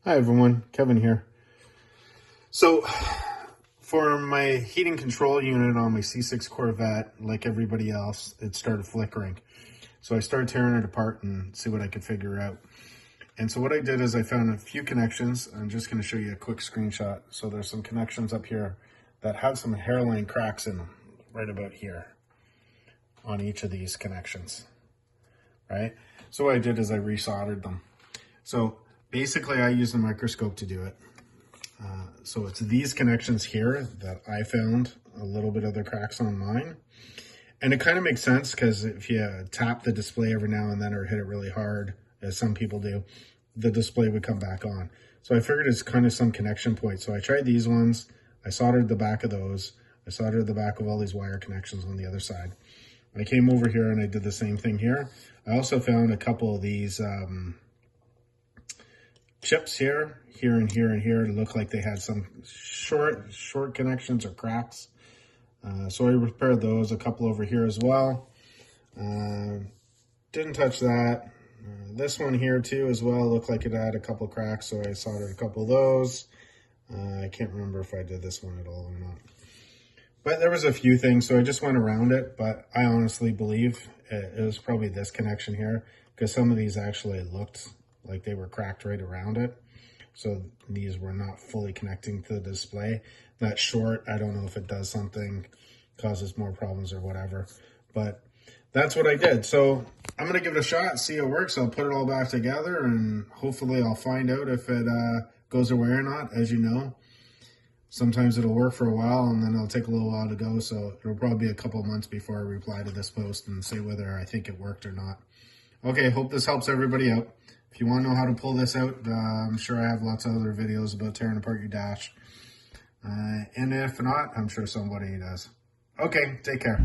Hi everyone, Kevin here. So for my heating control unit on my C6 Corvette, like everybody else, it started flickering. So I started tearing it apart and see what I could figure out. And so what I did is I found a few connections. I'm just going to show you a quick screenshot. So there's some connections up here that have some hairline cracks in them, right about here on each of these connections, right? So what I did is I resoldered them. So basically I used a microscope to do it. So it's these connections here that I found a little bit of the cracks on mine. And it kind of makes sense because if you tap the display every now and then or hit it really hard, as some people do, the display would come back on. So I figured it's kind of some connection point. So I tried these ones. I soldered the back of those. I soldered the back of all these wire connections on the other side. I came over here and I did the same thing here. I also found a couple of these chips here and here and here to look like they had some short connections or cracks. So I repaired those, a couple over here as well. Didn't touch that. This one here too as well looked like it had a couple cracks, so I soldered a couple of those. I can't remember if I did this one at all or not. But there was a few things, so I just went around it, but I honestly believe it was probably this connection here, because some of these actually looked like they were cracked right around it. So these were not fully connecting to the display. That short, I don't know if it does something, causes more problems or whatever, but that's what I did. So I'm gonna give it a shot, see how it works. I'll put it all back together and hopefully I'll find out if it goes away or not. As you know, sometimes it'll work for a while and then it'll take a little while to go. So it'll probably be a couple months before I reply to this post and say whether I think it worked or not. Okay, hope this helps everybody out. If you want to know how to pull this out, I'm sure I have lots of other videos about tearing apart your dash. And if not, I'm sure somebody does. Okay, take care.